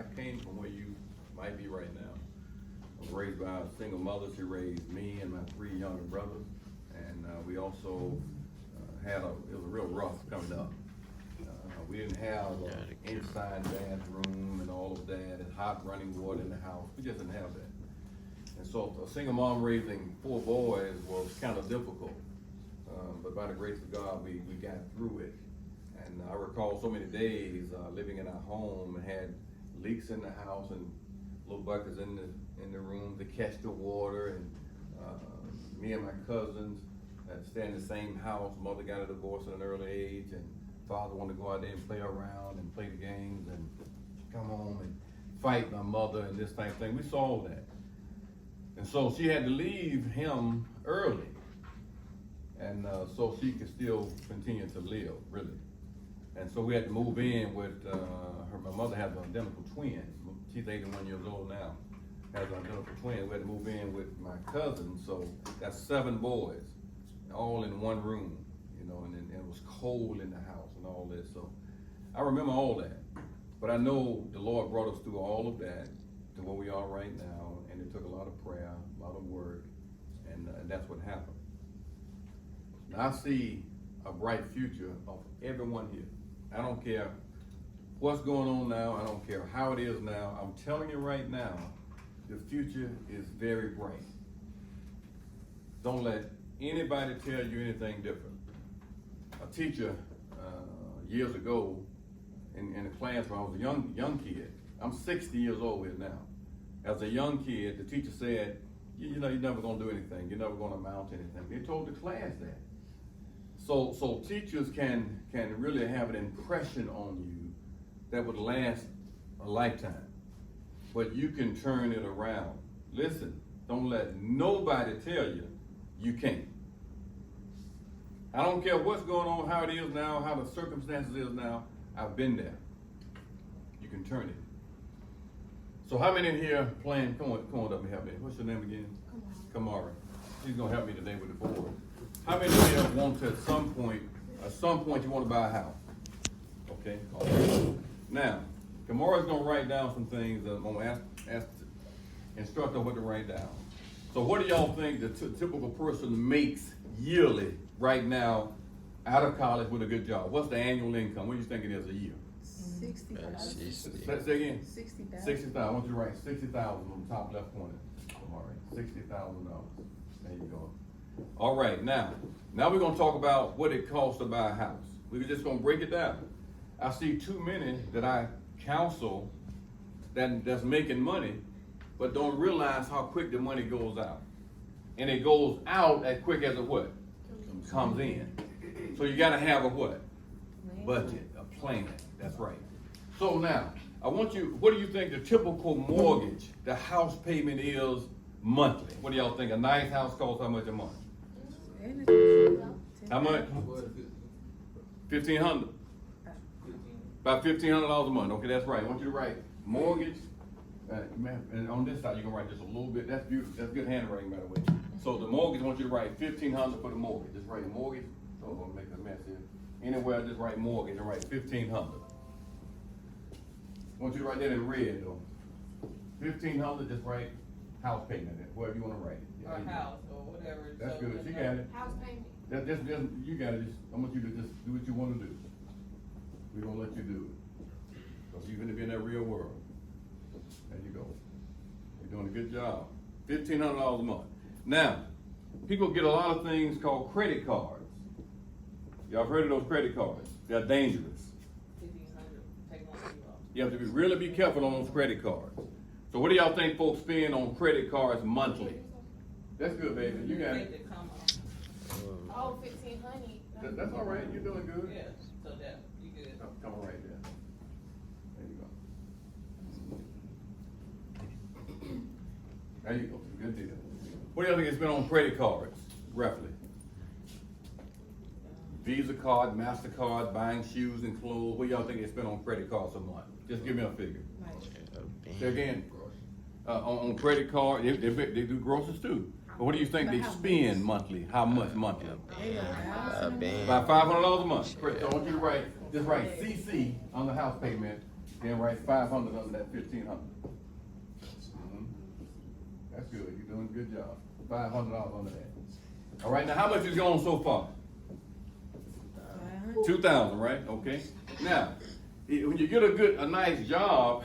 I came from where you might be right now. I was raised by a single mother. She raised me and my 3 younger brothers. And we also it was a real rough coming up. We didn't have an inside bathroom and all of that and hot running water in the house. We just didn't have that. And so a single mom raising 4 boys was kind of difficult. But by the grace of God, we got through it. And I recall so many days living in our home and had leaks in the house and little buckets in the room to catch the water. And me and my cousins had stayed in the same house. Mother got a divorce at an early age, and father wanted to go out there and play around and play the games and come home and fight my mother and this type of thing. We saw that. And so she had to leave him early. And so she could still continue to live, really. And so we had to move in with my mother has an identical twin. She's 81 years old now, has an identical twin. We had to move in with my cousin, so that's 7 boys, all in one room, you know, and it was cold in the house and all this. So I remember all that. But I know the Lord brought us through all of that to where we are right now, and it took a lot of prayer, a lot of work, and that's what happened. Now, I see a bright future of everyone here. I don't care what's going on now. I don't care how it is now. I'm telling you right now, the future is very bright. Don't let anybody tell you anything different. A teacher years ago in the class when I was a young kid, I'm 60 years old here now. As a young kid, the teacher said, you know, you're never gonna do anything. You're never gonna amount to anything. They told the class that. So teachers can really have an impression on you that would last a lifetime. But you can turn it around. Listen, don't let nobody tell you you can't. I don't care what's going on, how it is now, how the circumstances is now. I've been there. You can turn it. So how many in here playing? Come on up and help me. What's your name again? Kamara. She's gonna help me today with the board. How many of you want to at some point you want to buy a house? Okay. All right. Now, Kamara's gonna write down some things. I'm gonna ask the instructor what to write down. So what do y'all think the typical person makes yearly right now out of college with a good job? What's the annual income? What do you think it is a year? 60,000. Say again. 60,000. 60,000. I want you to write 60,000 on the top left corner. All right, $60,000. There you go. All right, now we're gonna talk about what it costs to buy a house. We're just gonna break it down. I see too many that I counsel that's making money, but don't realize how quick the money goes out. And it goes out as quick as it what? Comes in. So you gotta have a what? Budget, a plan. That's right. So now, what do you think the typical mortgage, the house payment is monthly? What do y'all think? A nice house costs how much a month? How much? $1,500. About $1,500 a month. Okay, that's right. I want you to write mortgage. And on this side, you can write just a little bit. That's beautiful. That's good handwriting, by the way. So the mortgage, I want you to write $1,500 for the mortgage. Just write mortgage. So I'm gonna make a mess here. Anywhere, just write mortgage and write $1,500. I want you to write that in red, though. $1,500. Just write house payment. Wherever you want to write it. Or house or whatever. That's good. You got it. House payment. Just you got it. I want you to just do what you want to do. We're gonna let you do it. Because you're gonna be in that real world. There you go. You're doing a good job. $1,500 a month. Now, people get a lot of things called credit cards. Y'all heard of those credit cards? They're dangerous. 1,500. Take one off. You have to really be careful on those credit cards. So what do y'all think folks spend on credit cards monthly? That's good, baby. You got Make it. it come off. Oh, 1,500. That's all right. You're doing good. Yeah, so that, you good. Come on right there. There you go. There you go. Good deal. What do y'all think it's been on credit cards, roughly? Visa card, MasterCard, buying shoes and clothes. What do y'all think it's been on credit cards a month? Just give me a figure. Say again. On credit card, they do groceries too. But what do you think they spend monthly? How much monthly? About $500 a month. So I want you to write CC on the house payment, then write 500 under that 1,500. That's good, you're doing a good job. $500 under that. All right, now how much is gone so far? 2,000, right? Okay. Now, when you get a nice job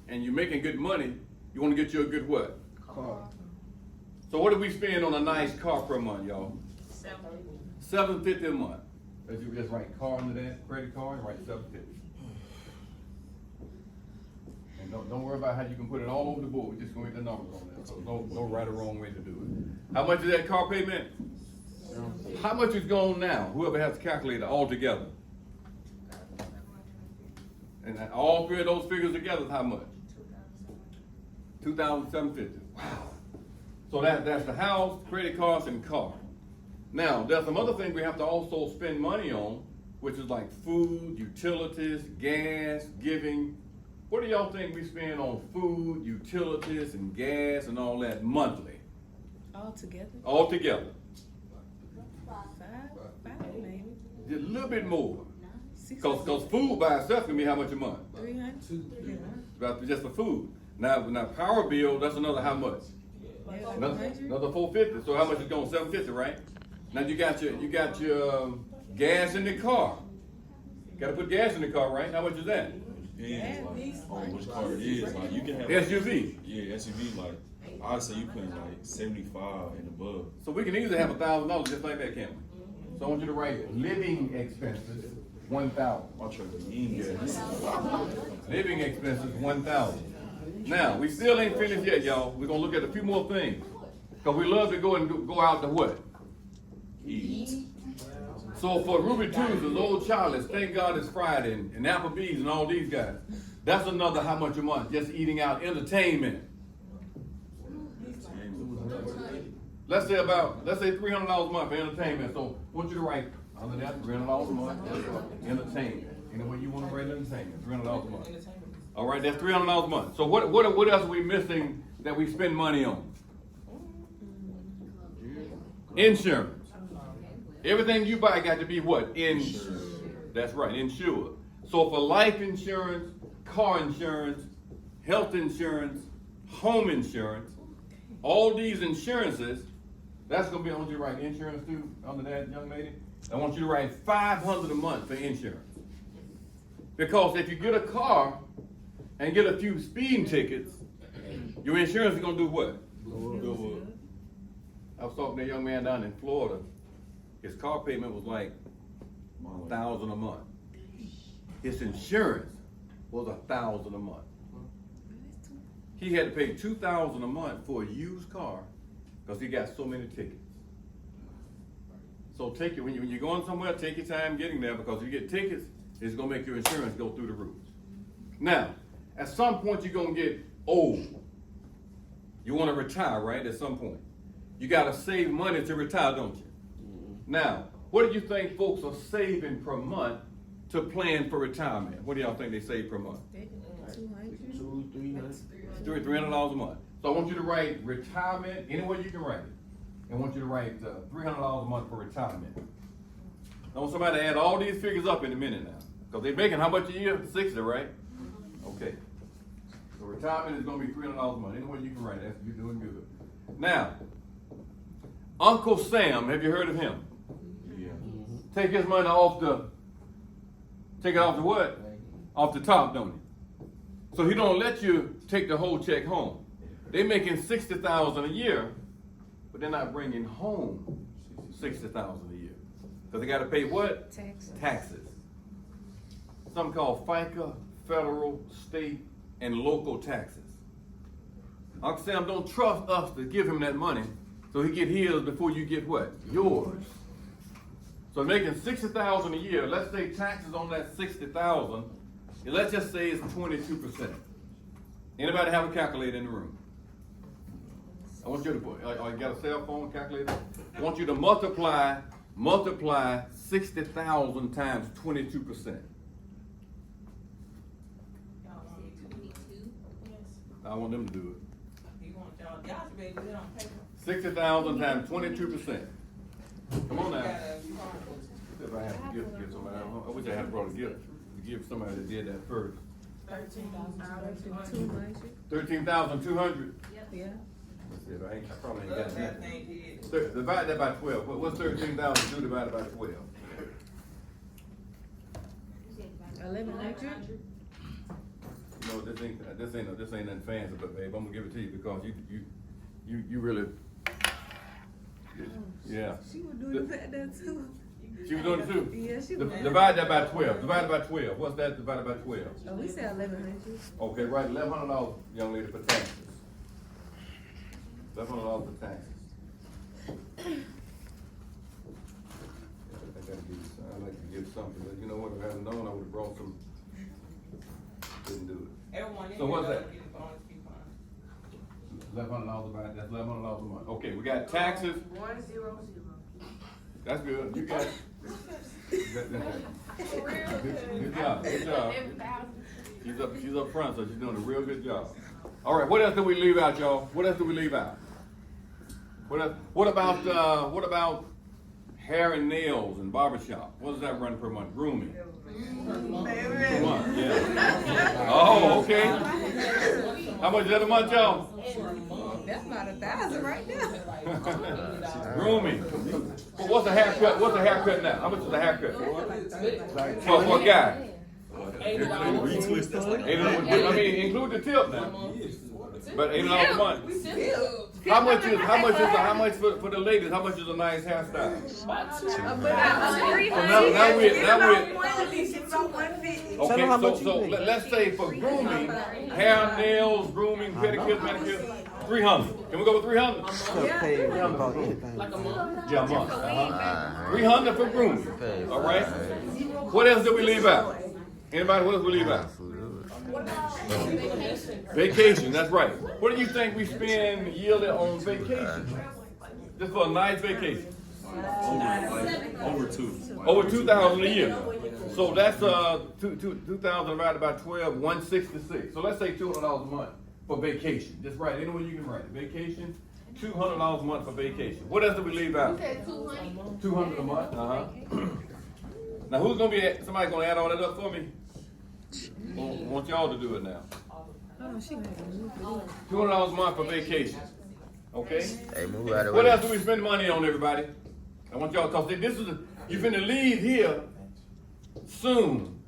and you're making good money, you want to get you a good what? Car. So what do we spend on a nice car per month, y'all? $750 a month. Let's just write car under that, credit card, write $750. And don't worry about how you can put it all over the board. We're just going to get the numbers on there. So no right or wrong way to do it. How much is that car payment? How much is gone now? Whoever has to calculate it all together. And all three of those figures together is how much? $2,750. Wow. So that's the house, credit cards, and car. Now, there's some other things we have to also spend money on, which is like food, utilities, gas, giving. What do y'all think we spend on food, utilities, and gas, and all that monthly? All together? All together. Five maybe. A little bit more. 6 Because food by itself can be how much a month? 300. Yeah. About just for food. Now power bill, that's another how much? Another 450. So how much is going? 750, right? Now you got your gas in the car. Got to put gas in the car, right? How much is that? Yeah, like, which car it is. Like you can have SUV. Yeah, SUV. Like I'd say you putting like 75 and above. So we can easily have $1,000 just like that, can't we? So I want you to write living expenses 1,000. My truck is Living expenses 1,000. Now we still ain't finished yet, y'all. We're gonna look at a few more things because we love to go out to what? eat. So for Ruby Tuesdays, Old Charlie's, Thank God It's Friday, and Applebee's and all these guys, that's another how much a month? Just eating out, entertainment. Let's say $300 a month for entertainment. So I want you to write under that $300 a month, entertainment. Any way you want to write entertainment, $300 a month. All right, that's $300 a month. So what else are we missing that we spend money on? Insurance. Everything you buy got to be what? Insured. That's right, insured. So for life insurance, car insurance, health insurance, home insurance, all these insurances, that's going to be, I want you to write insurance too, under that, young lady. I want you to write $500 a month for insurance. Because if you get a car and get a few speeding tickets, your insurance is going to do what? Go up. I was talking to a young man down in Florida. His car payment was like $1,000 a month. His insurance was $1,000 a month. He had to pay $2,000 a month for a used car because he got so many tickets. So take it when you're going somewhere, take your time getting there because if you get tickets, it's gonna make your insurance go through the roof. Now, at some point you're gonna get old. You want to retire, right? At some point, you gotta save money to retire, don't you? Now, what do you think folks are saving per month to plan for retirement? What do y'all think they save per month? 200. $300 a month. So I want you to write retirement, any way you can write it. I want you to write $300 a month for retirement. I want somebody to add all these figures up in a minute now. Because they're making how much a year? 60, right? Okay. So retirement is going to be $300 a month. Any way you can write it, you're doing good. Now, Uncle Sam, have you heard of him? Yeah. Take his money off take it off the what? Off the top, don't he? So he don't let you take the whole check home. They're making $60,000 a year, but they're not bringing home $60,000 a year. Because they got to pay what? Taxes. Something called FICA, federal, state, and local taxes. Uncle Sam don't trust us to give him that money, so he get his before you get what? Yours. So making $60,000 a year, let's say taxes on that $60,000, let's just say it's 22%. Anybody have a calculator in the room? I want you to put, you got a cell phone calculator? I want you to multiply 60,000 times 22%. I want them to do it. You want y'all should be able to do it on paper. 60,000 times 22%. Come on now. You gotta- If I had a gift to give somebody, I wish I had brought a gift to give somebody that did that first. 200. 13,200. Yeah. That's it, I probably ain't got Look, that that. thing did. Divide that by 12. What's 13,002 divided by 12? 1,100. No, this ain't nothing fancy, but babe, I'm gonna give it to you because you really, yeah. She was doing that too. She was doing it too? Yeah, she was. Divide that by 12. Divide it by 12. What's that divided by 12? Oh, we said 1,100. Okay, right, $1,100, young lady, for taxes. $1,100 for taxes. I'd like to give something, but you know what, if I hadn't known, I would've brought some. Didn't do it. Everyone in So here what's does that? get a bonus coupon. $1,100 about, that's $1,100 a month. Okay, we got taxes. 100. That's good, you got it. Good job, good job. She's up front, so she's doing a real good job. All right, what else do we leave out, y'all? What else do we leave out? What about hair and nails and barbershop? What does that run per month? Grooming. Per month, yeah. Oh, okay. How much is that a month, y'all? That's not 1,000 right now. Grooming. Well, what's a haircut? What's a haircut now? How much is a haircut? For a guy. Retwist, that's like. I mean, include the tip now. But $8 a month. How much for the ladies? How much is a nice hairstyle? Okay, so let's say for grooming, hair, nails, grooming, pedicures, manicures, 300. Can we go with 300? Like a month? Yeah, a month. 300 for grooming. All right. What else did we leave out? Anybody? What else we leave out? Vacation. That's right. What do you think we spend yearly on vacation? Just for a nice vacation. Over two. Over 2,000 a year. So that's 2,000 divided by 12, 166. So let's say $200 a month for vacation. Just write it. Any way you can write it. Vacation, $200 a month for vacation. What else do we leave out? 200 a month. Now who's gonna be? Somebody gonna add all that up for me? I want y'all to do it now. Oh, she made a move for this. $200 a month for vacation. Okay. Hey, move out of the What way. else do we spend money on, everybody? I want y'all to talk. This is you're finna leave here soon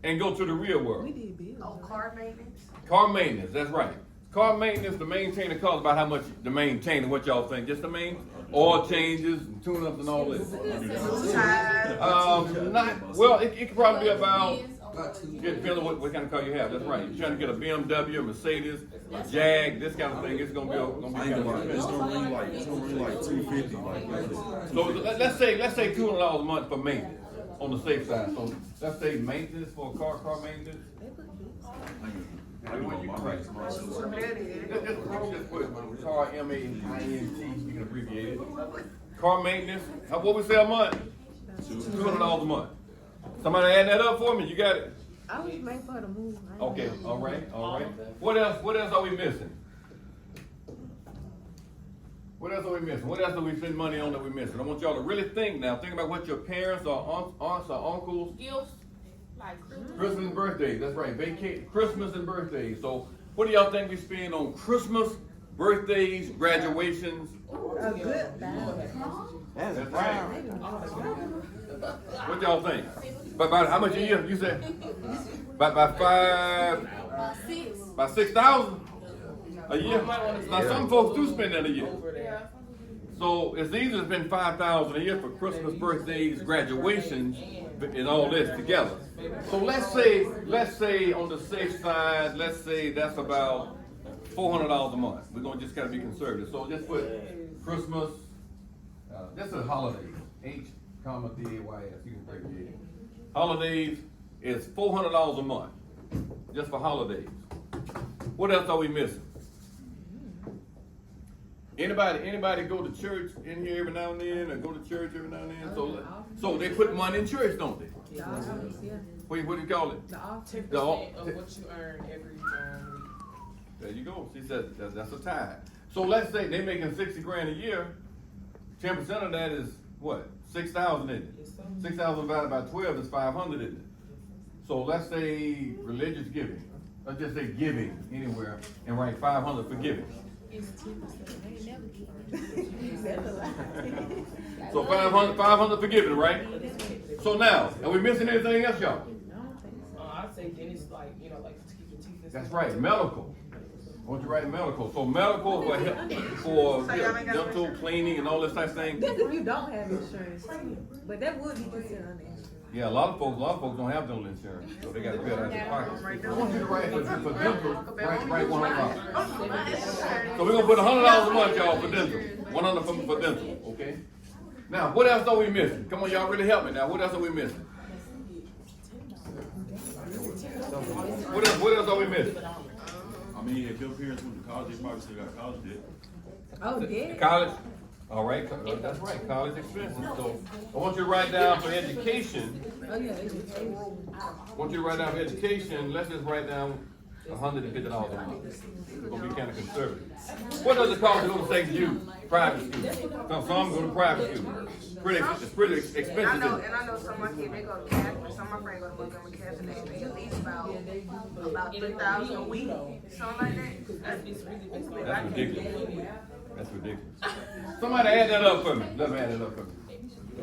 and go to the real world. We did bills. Oh, car maintenance? Car maintenance, that's right. Car maintenance, to maintain the car, about how much to maintain and what y'all think? Just to maintain oil changes and tune-ups and all this. It could probably be about. It depends on what kind of car you have. That's right. You're trying to get a BMW, a Mercedes, a Jag, this kind of thing. It's gonna be I ain't gonna lie, it's gonna ring like 250. So let's say $200 a month for maintenance on the safe side. So let's say maintenance for a car maintenance. Just put car MAINT. You can abbreviate it. Car maintenance. What we say a month? $200 a month. Somebody add that up for me. You got it. I was made for the move. Okay. All right. What else are we missing? What else are we missing? What else do we spend money on that we're missing? I want y'all to really think now. Think about what your parents or aunts or uncles. Gifts, like Christmas and birthdays. That's right. Christmas and birthdays. So what do y'all think we spend on Christmas, birthdays, graduations? A good That's right. What y'all think? About how much a year? You said? By 6,000 a year. Now some folks do spend that a year. So it's easy to spend 5,000 a year for Christmas, birthdays, graduations, and all this together. So let's say on the safe side, let's say that's about $400 a month. We're gonna just gotta be conservative. So just put Christmas. This is holidays. H, D-A-Y-S. You can abbreviate it. Holidays is $400 a month, just for holidays. What else are we missing? Anybody go to church in here every now and then, or go to church every now and then? So they put money in church, don't they? The office, yeah. What do you call it? The office. 10% of what you earn every week. There you go. She said that's a tithe. So let's say they're making 60 grand a year. 10% of that is what? 6,000, isn't it? 6,000 divided by 12 is 500, isn't it? So let's say religious giving. Let's just say giving anywhere and write 500 for giving. So 500 for giving, right? So now, are we missing anything else, y'all? I'd say then it's like, you know, like to keep your teeth. and That's stuff. right, medical. I want you to write medical. So medical for dental, cleaning, and all this type of thing. That's if you don't have insurance. But that would be considered uninsured. Yeah, a lot of folks don't have dental insurance, so they got to pay out of their pocket. I want you to write for dental, write $100. So we're gonna put $100 a month, y'all, for dental. 100 for dental, okay? Now, what else are we missing? Come on, y'all, really help me now. What else are we missing? What else are we missing? I mean, if your parents went to college, they probably still got college debt. Oh, yeah. College? All right, that's right, college expenses. So I want you to write down for education. Oh, yeah, they do. I want you to write down for education. Let's just write down $150 a month. It's gonna be kind of conservative. What does it cost to go to St. Jude private school? Some go to private school. It's pretty expensive. And I know some of my kids, they go to Catholic, some of my friends go to Montgomery Catholic, they pay at least about $3,000 a week, something like that. It's really That's ridiculous. That's ridiculous. Somebody add that up for me. Let me add that up for me.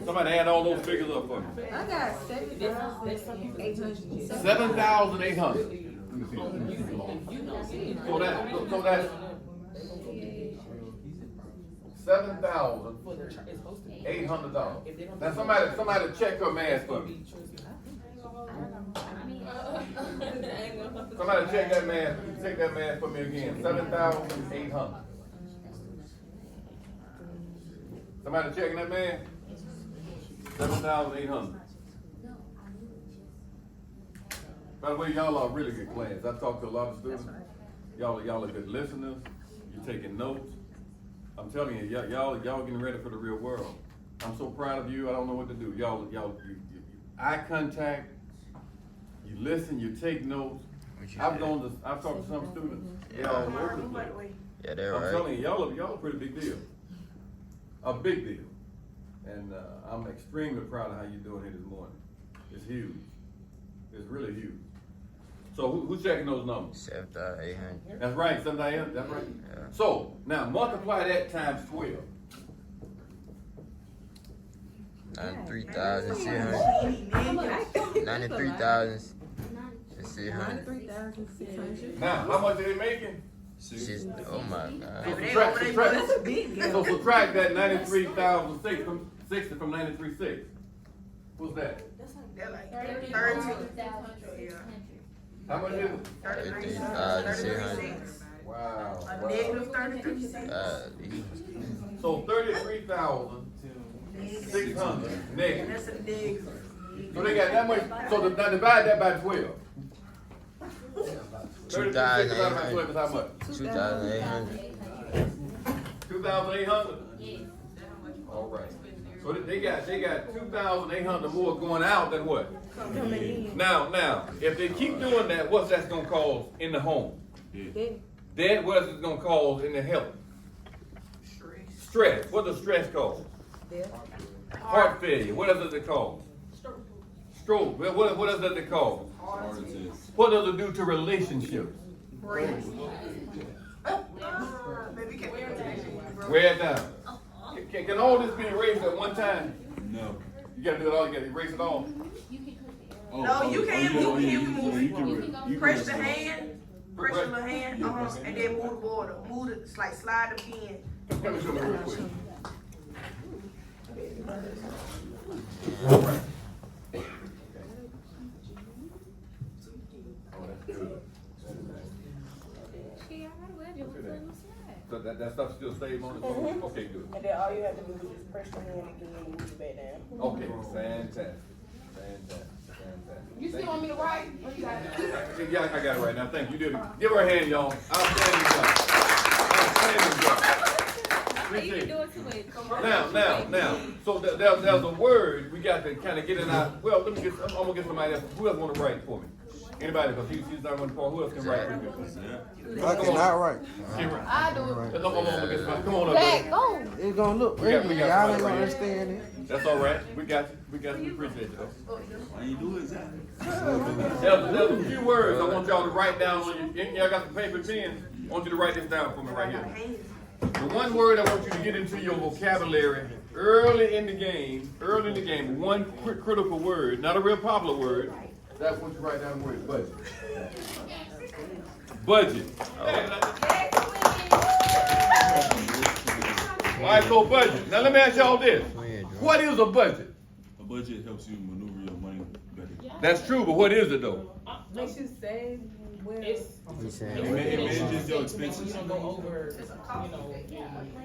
Somebody add all those figures up for me. I got 7,800. 7,800. So that's $7,800. Now somebody check her math for me. Somebody check that math. Check that math for me again. 7,800. Somebody checking that math? 7,800. By the way, y'all are really good class. I talked to a lot of students. Y'all are good listeners. You're taking notes. I'm telling you, y'all getting ready for the real world. I'm so proud of you. I don't know what to do. Y'all, eye contact. You listen. You take notes. I've talked to some students. They're all over the place. Yeah, they're I'm right. telling you, y'all a pretty big deal. A big deal. And I'm extremely proud of how you're doing here this morning. It's huge. It's really huge. So who's checking those numbers? 7,800. That's right, 7,800. That's right. Yeah. So now multiply that times 12. 93,600. 93,600. 93,600. Now, how much are they making? Oh my God. That's a big deal. So subtract that 93,660 from 93,600. What's that? They're like 13. How much is it? 33,600. Wow. A negative 33. So 33,600 negative. That's a negative. So they got that much. So now divide that by 12. 2,800. divided by 12 is how much? 2,800. 2,800. All right. So they got 2,800 more going out than what? Now, if they keep doing that, what's that's gonna cause in the home? Debt. What is it gonna cause in the health? Stress. What does stress cause? Heart failure. What does it cause? Stroke. What does it cause? What does it do to relationships? Wear it down. Can all this be erased at one time? No. You gotta do it all. You gotta erase it all. No, you can't move it. You can You press the hand, press your little hand, and then move the border. Move it, it's like slide the pen. Let me show you real quick. So that stuff still stays on the phone? Okay, good. And then all you have to do is just press the hand again and move it back down. Okay, fantastic. You still want me to write? Or you got it? Yeah, I got it right now. Thank you. Give her a hand, y'all. Outstanding job. Appreciate it. Now. So there's a word we got to kind of get in our. Well, I'm gonna get somebody else. Who else want to write for me? Anybody, because he's not one for, who else can write? I cannot write. I do it. Come on, come on up, Jack, buddy. go. It's gonna look We got pretty. Y'all somebody ain't gonna right here. understand it. That's all right. We got you. We appreciate you though. Why you do it, Zach? There's a few words I want y'all to write down on your, y'all got some paper and pen? I want you to write this down for me right here. The one word I want you to get into your vocabulary early in the game, one critical word, not a real popular word. That's what you write down the word, budget. Budget. All right, so budget. Now let me ask y'all this. What is a budget? A budget helps you maneuver your money better. That's true, but what is it though? Makes you save. It's, He's saying It manages your expenses. you don't go over,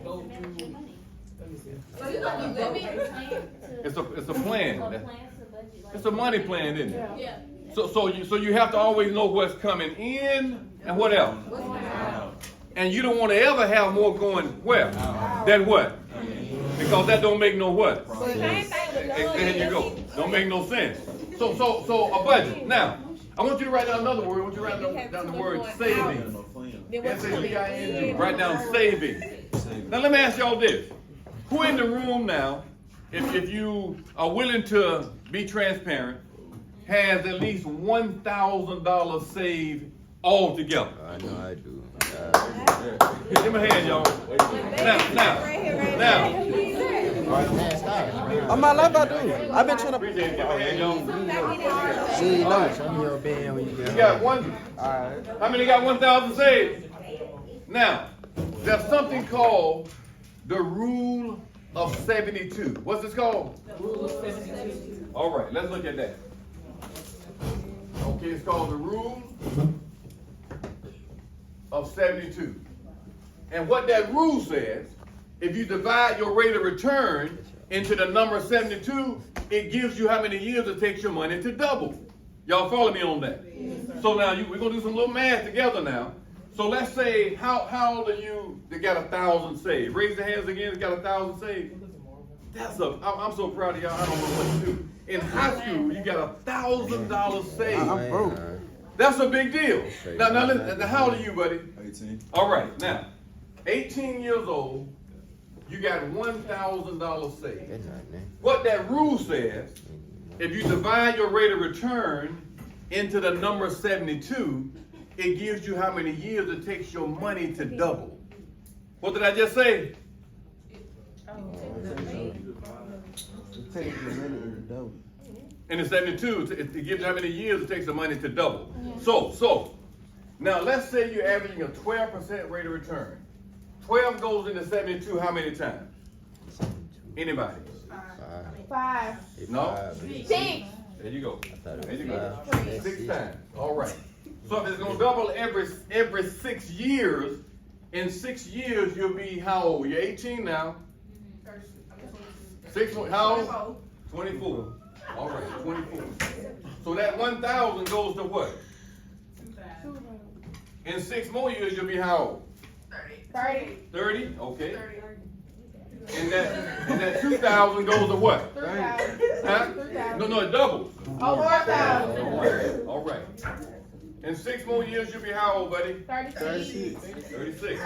go through, let me see. So you gonna be living? It's a plan. It's a money plan, isn't it? Yeah. So you have to always know what's coming in and what else. And you don't want to ever have more going where than what? Because that don't make no what. There you go. Don't make no sense. So a budget. Now, I want you to write down another word. I want you to write down the word saving. S-A-V-I-N-G. Write down saving. Now let me ask y'all this. Who in the room now, if you are willing to be transparent, has at least $1,000 saved altogether? I know I do. Give me a hand, y'all. Now. On my life, I do. I've been trying to. Appreciate it. Give me a hand, y'all. See, no. Show me your band when you get You got one. Alright. How many got 1,000 saved? Now, there's something called the rule of 72. What's this called? Rule of 72. All right, let's look at that. Okay, it's called the rule of 72. And what that rule says, if you divide your rate of return into the number 72, it gives you how many years it takes your money to double. Y'all follow me on that? So now we're gonna do some little math together now. So let's say, how old are you that got 1,000 saved? Raise your hands again that got 1,000 saved. I'm so proud of y'all, I don't know what to do. In high school, you got $1,000 saved. I'm broke. That's a big deal. Now listen, how old are you, buddy? 18. All right, now, 18 years old, you got $1,000 saved. What that rule says, if you divide your rate of return into the number 72, it gives you how many years it takes your money to double. What did I just say? It takes a minute to double. In the 72, it gives you how many years it takes the money to double. So, now let's say you're averaging a 12% rate of return. 12 goes into 72 how many times? Anybody? 5. No? 6. There you go. thought it There was you go. 5. 6 times. All right. So if it's gonna double every 6 years, in 6 years you'll be how old? You're 18 now. 6, how old? 24. All right, 24. So that 1,000 goes to what? In 6 more years you'll be how old? 30. 30? Okay. And that 2,000 goes to what? 3,000. Huh? No, it doubles. Oh, 4,000. All right. All right. In 6 more years, you'll be how old, buddy? 36. 36.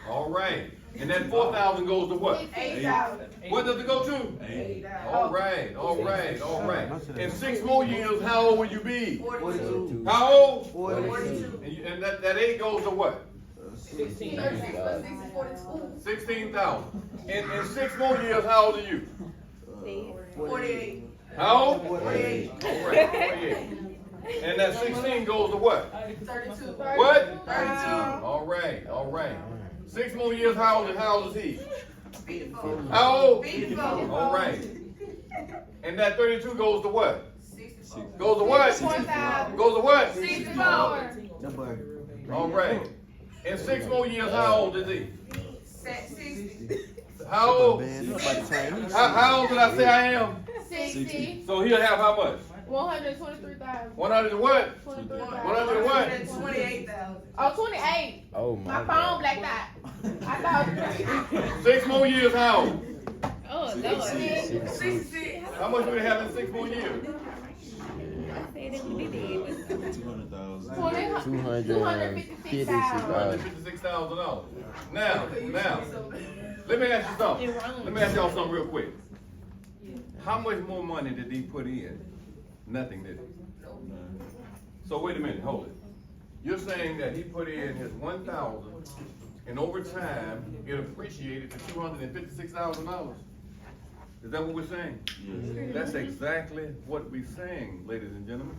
All right. And that 4,000 goes to what? 8,000. What does it go to? 8. All right. All right. All right. In 6 more years, how old will you be? 42. How old? 42. And that 8 goes to what? 16. 16,000. In 6 more years, how old are you? 48. How old? 48. All right. 48. And that 16 goes to what? 32. What? 32. All right, all right. 6 more years, how old is he? How old? 54. All right. And that 32 goes to what? 64. Goes to what? 4,000. Goes to what? 64. Number. All right. In 6 more years, how old is he? 60. How old? How old did I say I am? 60. So he'll have how much? 123,000. 100 and what? 23,000. 100 and what? 28,000. Oh, 28. Oh My my phone God. blacked out. I thought. 6 more years, how old? Oh, Lord. 66. How much do we have in 6 more years? said it would be dead, but 200,000. $256,000. $256,000. Now, let me ask you something. Let me ask y'all something real quick. How much more money did he put in? Nothing, did he? So wait a minute, hold it. You're saying that he put in his 1,000, and over time it appreciated to $256,000. Is that what we're saying? Yes. That's exactly what we're saying, ladies and gentlemen.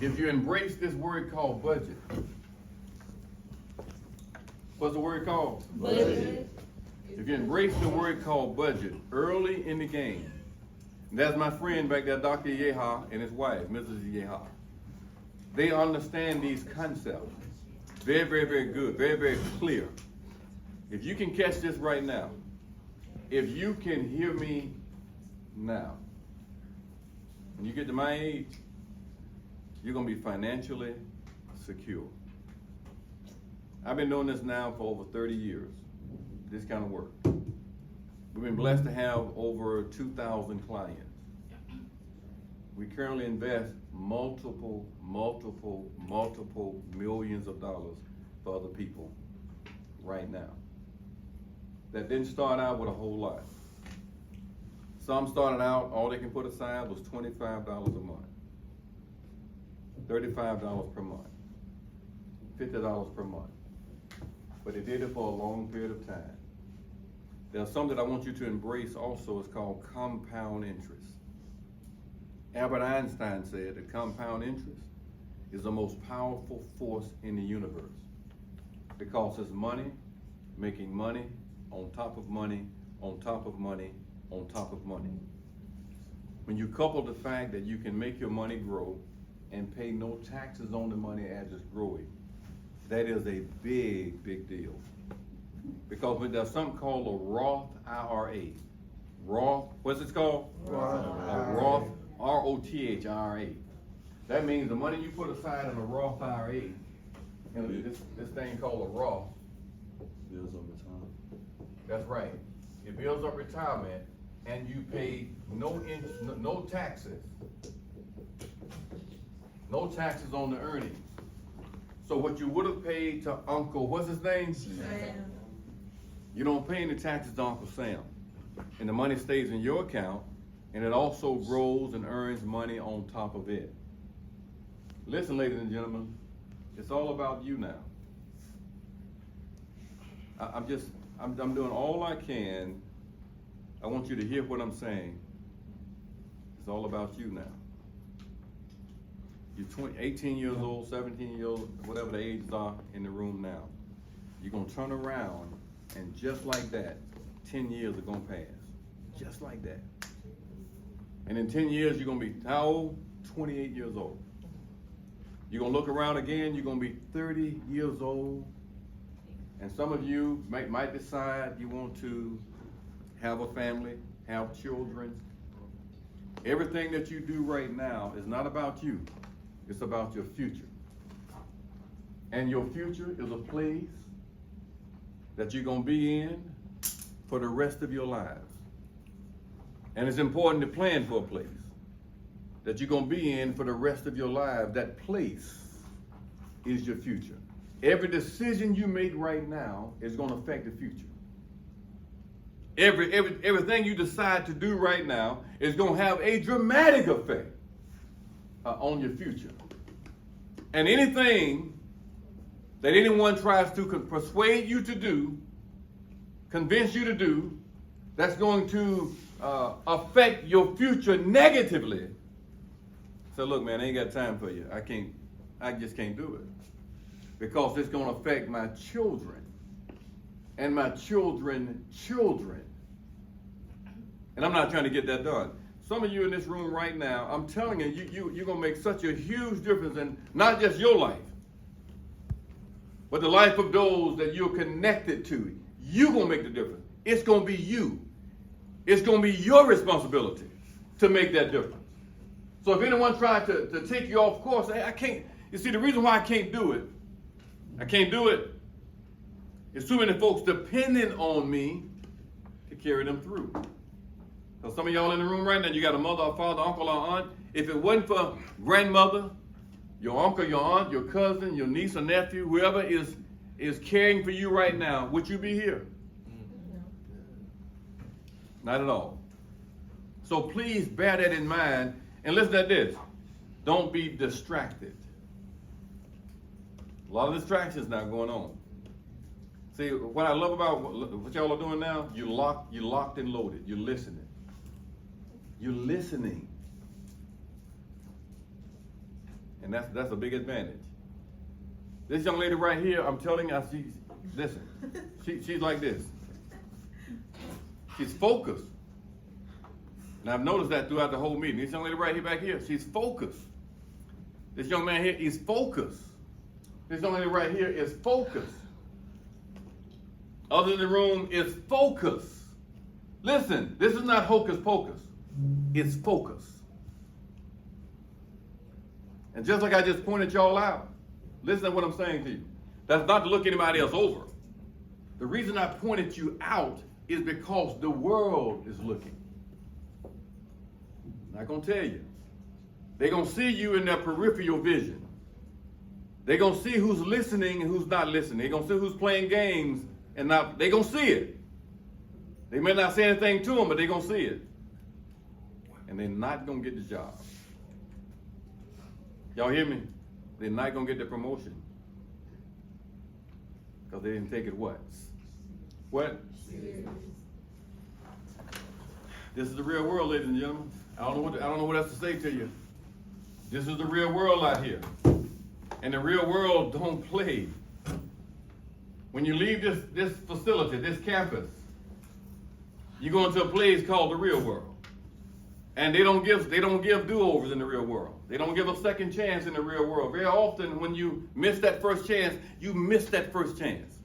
If you embrace this word called budget, what's the word called? budget. If you embrace the word called budget early in the game, that's my friend back there, Dr. Yeha, and his wife, Mrs. Yeha. They understand these concepts. Very, very, very good, very, very clear. If you can catch this right now, if you can hear me now, when you get to my age, you're gonna be financially secure. I've been doing this now for over 30 years, this kind of work. We've been blessed to have over 2,000 clients. We currently invest multiple millions of dollars for other people right now. That didn't start out with a whole lot. Some started out, all they can put aside was $25 a month, $35 per month, $50 per month. But they did it for a long period of time. There's something that I want you to embrace also. It's called compound interest. Albert Einstein said that compound interest is the most powerful force in the universe because it's money making money on top of money on top of money on top of money. When you couple the fact that you can make your money grow and pay no taxes on the money as it's growing, that is a big, big deal. Because when there's something called a Roth IRA. Roth, what's it called? A Roth, R-O-T-H-I-R-A. That means the money you put aside in a Roth IRA, this thing called a Roth. Bills over time. That's right. It builds up retirement, and you pay no taxes. No taxes on the earnings. So what you would have paid to Uncle, what's his name? Sam. You don't pay any taxes to Uncle Sam. And the money stays in your account, and it also grows and earns money on top of it. Listen, ladies and gentlemen, it's all about you now. I'm doing all I can. I want you to hear what I'm saying. It's all about you now. You're 18 years old, 17 years old, whatever the ages are in the room now. You're gonna turn around, and just like that, 10 years are gonna pass. Just like that. And in 10 years, you're gonna be how old? 28 years old. You're gonna look around again, you're gonna be 30 years old. And some of you might decide you want to have a family, have children. Everything that you do right now is not about you. It's about your future. And your future is a place that you're gonna be in for the rest of your lives. And it's important to plan for a place that you're gonna be in for the rest of your life. That place is your future. Every decision you make right now is gonna affect the future. Everything you decide to do right now is gonna have a dramatic effect on your future. And anything that anyone tries to persuade you to do, convince you to do, that's going to affect your future negatively. So look, man, I ain't got time for you. I just can't do it. Because it's gonna affect my children and my children's children. And I'm not trying to get that done. Some of you in this room right now, I'm telling you, you're gonna make such a huge difference in not just your life, but the life of those that you're connected to. You're gonna make the difference. It's gonna be you. It's gonna be your responsibility to make that difference. So if anyone tries to take you off course, I can't. You see, the reason why I can't do it is too many folks depending on me to carry them through. So some of y'all in the room right now, you got a mother, a father, uncle, or aunt, If it wasn't for grandmother, your uncle, your aunt, your cousin, your niece or nephew, whoever is caring for you right now, would you be here? Not at all. So please bear that in mind, and listen to this. Don't be distracted. A lot of distractions now going on. See, what I love about what y'all are doing now, you're locked and loaded. You're listening. You're listening. And that's a big advantage. This young lady right here, I'm telling you, she's like this. She's focused. And I've noticed that throughout the whole meeting. This young lady right here back here, she's focused. This young man here is focused. This young lady right here is focused. Others in the room is focused. Listen, this is not hocus pocus. It's focus. And just like I just pointed y'all out, listen to what I'm saying to you. That's not to look anybody else over. The reason I pointed you out is because the world is looking. I'm not going to tell you. They're going to see you in their peripheral vision. They're going to see who's listening and who's not listening. They're going to see who's playing games and not. They're going to see it. They may not say anything to them, but they're going to see it. And they're not going to get the job. Y'all hear me? They're not going to get the promotion. Because they didn't take it what? What? This is the real world, ladies and gentlemen. I don't know what else to say to you. This is the real world out here. And the real world don't play. When you leave this facility, this campus, you go into a place called the real world. And they don't give do-overs in the real world. They don't give a second chance in the real world. Very often when you miss that first chance, you miss that first chance.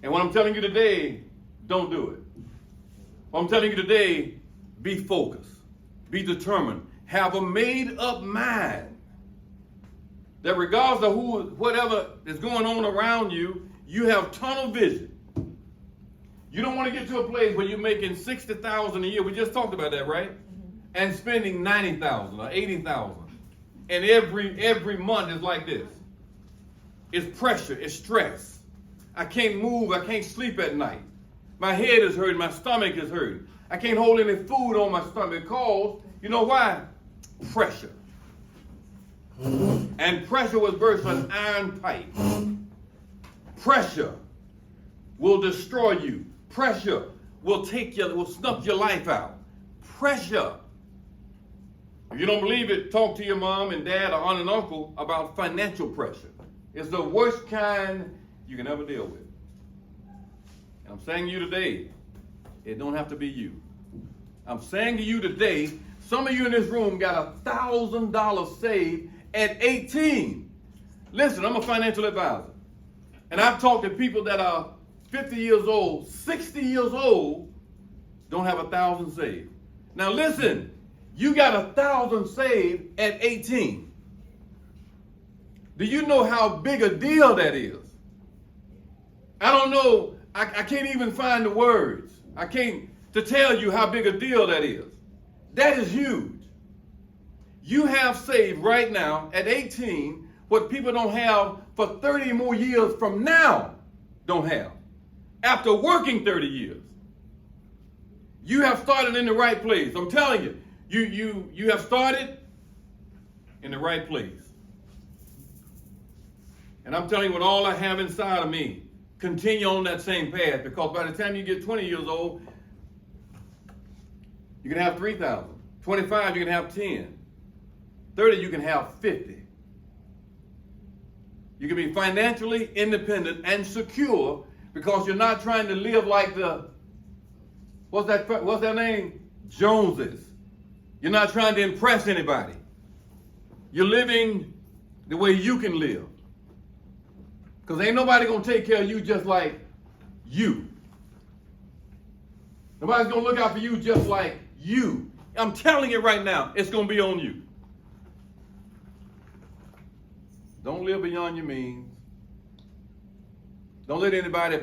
And what I'm telling you today, don't do it. What I'm telling you today, be focused. Be determined. Have a made-up mind that regardless of whatever is going on around you, you have tunnel vision. You don't want to get to a place where you're making $60,000 a year. We just talked about that, right? And spending $90,000 or $80,000. And every month is like this. It's pressure, it's stress. I can't move, I can't sleep at night. My head is hurting, my stomach is hurting. I can't hold any food on my stomach because, you know why? Pressure. And pressure was burst on an iron pipe. Pressure will destroy you. Pressure will snuff your life out. Pressure. If you don't believe it, talk to your mom and dad or aunt and uncle about financial pressure. It's the worst kind you can ever deal with. And I'm saying to you today, it don't have to be you. I'm saying to you today, some of you in this room got $1,000 saved at 18. Listen, I'm a financial advisor. And I've talked to people that are 50 years old, 60 years old, don't have 1,000 saved. Now listen, you got 1,000 saved at 18. Do you know how big a deal that is? I don't know, I can't even find the words. I can't to tell you how big a deal that is. That is huge. You have saved right now at 18 what people don't have for 30 more years from now don't have. After working 30 years. You have started in the right place. I'm telling you, you have started in the right place. And I'm telling you with all I have inside of me, continue on that same path, because by the time you get 20 years old, you can have 3,000. 25, you can have 10. 30, you can have 50. You can be financially independent and secure because you're not trying to live like what's that name? Joneses. You're not trying to impress anybody. You're living the way you can live. Because ain't nobody going to take care of you just like you. Nobody's going to look out for you just like you. I'm telling you right now, it's going to be on you. Don't live beyond your means. Don't let anybody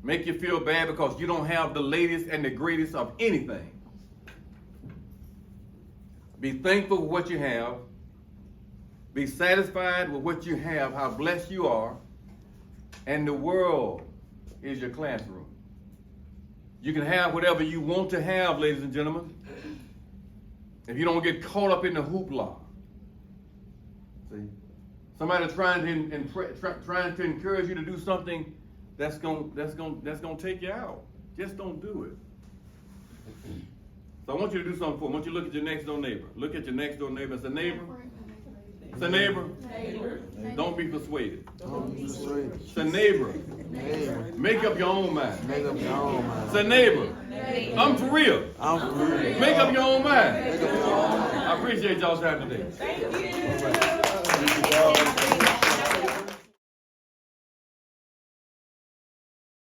make you feel bad because you don't have the latest and the greatest of anything. Be thankful for what you have. Be satisfied with what you have, how blessed you are. And the world is your classroom. You can have whatever you want to have, ladies and gentlemen, if you don't get caught up in the hoopla. See? Somebody trying to encourage you to do something that's gonna take you out. Just don't do it. So I want you to do something for me. I want you to look at your next door neighbor. Look at your next door neighbor and say, neighbor. Say, neighbor. Don't be persuaded. Don't be persuaded. Say, neighbor. Neighbor, Make up your own mind. make up your own mind. Say, neighbor. I'm for real. I'm for real. Make up your own mind. Make up your own mind. I appreciate y'all's time today. Thank you.